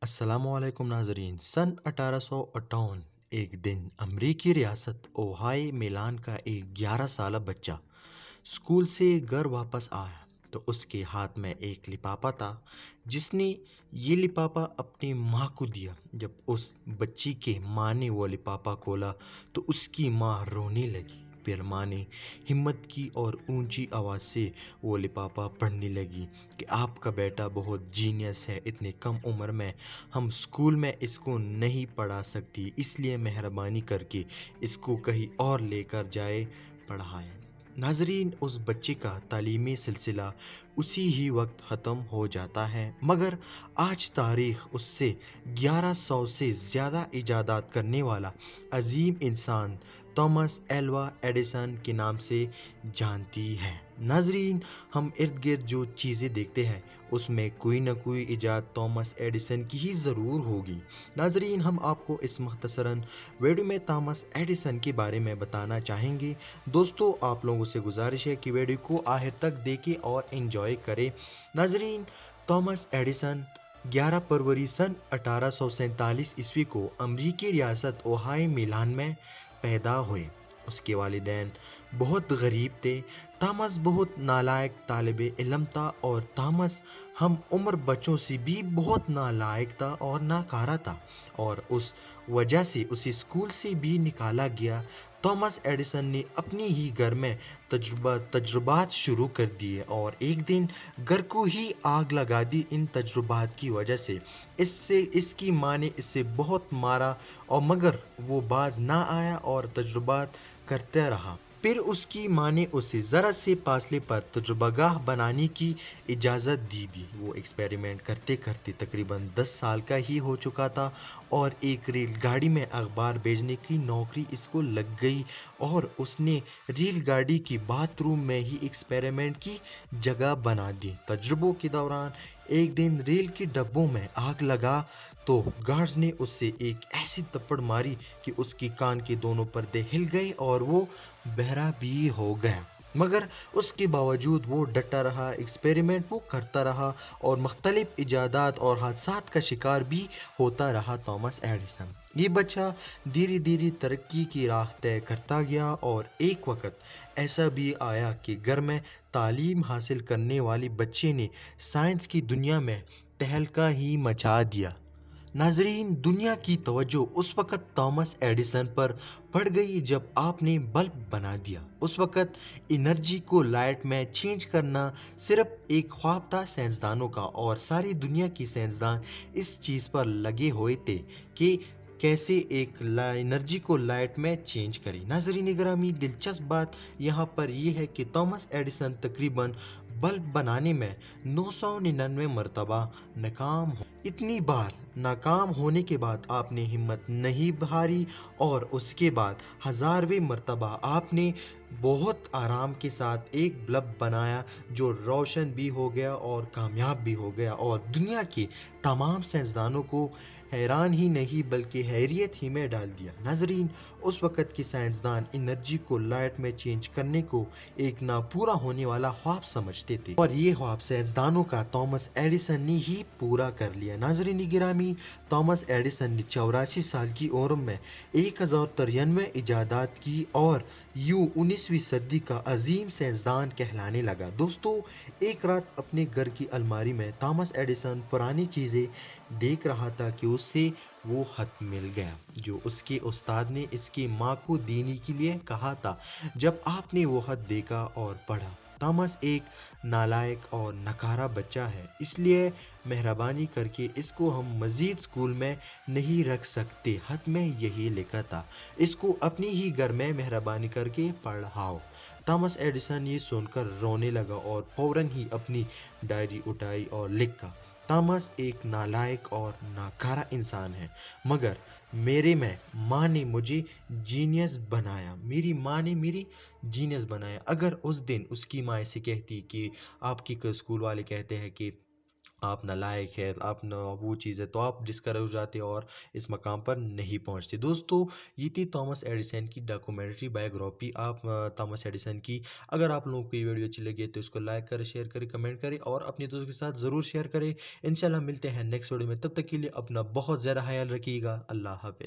अस्सलाम वालेकुम नाजरीन। सन 1858 एक दिन अमरीकी रियासत ओहाई मिलान का एक 11 साल बच्चा स्कूल से घर वापस आया तो उसके हाथ में एक लिफाफा था जिसने ये लिफाफा अपनी माँ को दिया। जब उस बच्ची के माँ ने वो लिफाफा खोला तो उसकी माँ रोने लगी। फिर माँ ने हिम्मत की और ऊंची आवाज़ से वो लिफाफा पढ़ने लगी कि आपका बेटा बहुत जीनियस है, इतनी कम उम्र में हम स्कूल में इसको नहीं पढ़ा सकती, इसलिए मेहरबानी करके इसको कहीं और लेकर जाए पढ़ाएं। नाजरीन, उस बच्चे का तालीमी सिलसिला उसी ही वक्त ख़त्म हो जाता है, मगर आज तारीख़ उससे 1100 से ज़्यादा इजादात करने वाला अजीम इंसान थॉमस एल्वा एडिसन के नाम से जानती है। नाजरीन, हम इर्द गिर्द जो चीज़ें देखते हैं उसमें कोई ना कोई इजाद थॉमस एडिसन की ही ज़रूर होगी। नाजरीन, हम आपको इस मुख्तसरन वीडियो में थॉमस एडिसन के बारे में बताना चाहेंगे। दोस्तों, आप लोगों से गुजारिश है कि वीडियो को आखिर तक देखें और एंजॉय करें। नाजरीन, थॉमस एडिसन 11 फरवरी सन 1847 ईस्वी को अमरीकी रियासत ओहाई मिलान में पैदा हुए। उसके वालिदैन बहुत गरीब थे। थॉमस बहुत नालायक तालिब इल्म था और थॉमस हम उम्र बच्चों से भी बहुत नालायक था और नाकारा था और उस वजह से उसे स्कूल से भी निकाला गया। थॉमस एडिसन ने अपने ही घर में तजुर्बात शुरू कर दिए और एक दिन घर को ही आग लगा दी। इन तजुर्बात की वजह से इसकी माँ ने इसे बहुत मारा और मगर वो बाज ना आया और तजुर्बात करते रहा। फिर उसकी माँ ने उसे ज़रा से फासले पर तजुर्बागाह बनाने की इजाज़त दी। वो एक्सपेरिमेंट करते करते तकरीबन 10 साल का ही हो चुका था और एक रेलगाड़ी में अखबार भेजने की नौकरी इसको लग गई और उसने रेलगाड़ी की बाथरूम में ही एक्सपेरिमेंट की जगह बना दी। तजुर्बों के दौरान एक दिन रेल के डब्बों में आग लगा तो गार्ड्स ने उससे एक ऐसी थप्पड़ मारी कि उसकी कान के दोनों पर्दे हिल गए और वो बहरा भी हो गया। मगर उसके बावजूद वो डटा रहा, एक्सपेरिमेंट वो करता रहा और मुख्तलिफ इजादात और हादसात का शिकार भी होता रहा। थॉमस एडिसन ये बच्चा धीरे धीरे तरक्की की राह तय करता गया और एक वक्त ऐसा भी आया कि घर में तालीम हासिल करने वाले बच्चे ने साइंस की दुनिया में तहलका ही मचा दिया। नाजरीन, दुनिया की तवज्जो उस वक़्त थॉमस एडिसन पर पड़ गई जब आपने बल्ब बना दिया। उस वक़्त एनर्जी को लाइट में चेंज करना सिर्फ एक ख्वाब था साइंसदानों का और सारी दुनिया की साइंसदान इस चीज़ पर लगे हुए थे कि कैसे एक एनर्जी को लाइट में चेंज करें। नाजरीन गिरामी, दिलचस्प बात यहाँ पर यह है कि थॉमस एडिसन तकरीबन बल्ब बनाने में 999 मरतबा नाकाम हो। इतनी बार नाकाम होने के बाद आपने हिम्मत नहीं हारी और उसके बाद 1000वें मरतबा आपने बहुत आराम के साथ एक बल्ब बनाया जो रोशन भी हो गया और कामयाब भी हो गया और दुनिया के तमाम साइंसदानों को हैरान ही नहीं बल्कि हैरियत ही में डाल दिया। नाजरीन, उस वक़्त के साइंसदान एनर्जी को लाइट में चेंज करने को एक ना पूरा होने वाला ख्वाब समझते थे और ये ख्वाब साइंसदानों का थॉमस एडिसन ने ही पूरा कर लिया। नाजरीन गिरामी, थॉमस एडिसन ने 84 साल की उम्र में 1093 इजादात की और यूं 19वीं सदी का अजीम साइंसदान कहलाने लगा। दोस्तों, एक रात अपने घर की अलमारी में थॉमस एडिसन पुरानी चीज़ें देख रहा था कि उससे वो खत मिल गया जो उसके उस्ताद ने इसकी माँ को देने के लिए कहा था। जब आपने वो खत देखा और पढ़ा, थॉमस एक नालायक और नकारा बच्चा है, इसलिए मेहरबानी करके इसको हम मज़ीद स्कूल में नहीं रख सकते। खत में यही लिखा था, इसको अपनी ही घर में मेहरबानी करके पढ़ाओ। थॉमस एडिसन ये सुनकर रोने लगा और फौरन ही अपनी डायरी उठाई और लिखा, थॉमस एक नालायक और नाकारा इंसान है, मगर मेरे में माँ ने मुझे जीनियस बनाया, मेरी माँ ने मेरी जीनियस बनाया। अगर उस दिन उसकी माँ ऐसे कहती कि आपकी स्कूल वाले कहते हैं कि آپ نالائق ہے، آپ نہ وہ چیز ہے، تو آپ ڈسکریج ہو جاتے اور اس مقام پر نہیں پہنچتے۔ دوستو، یہ تھی تھامس ایڈیسن کی ڈاکومنٹری بایوگرافی، آپ تھامس ایڈیسن کی۔ اگر آپ لوگوں کو یہ ویڈیو اچھی لگی ہے تو اس کو لائک کریں، شیئر کریں، کمنٹ کریں اور اپنے دوستوں کے ساتھ ضرور شیئر کریں۔ انشاءاللہ ملتے ہیں نیکسٹ ویڈیو میں، تب تک کے لیے اپنا بہت زیادہ خیال رکھیے گا۔ اللہ حافظ۔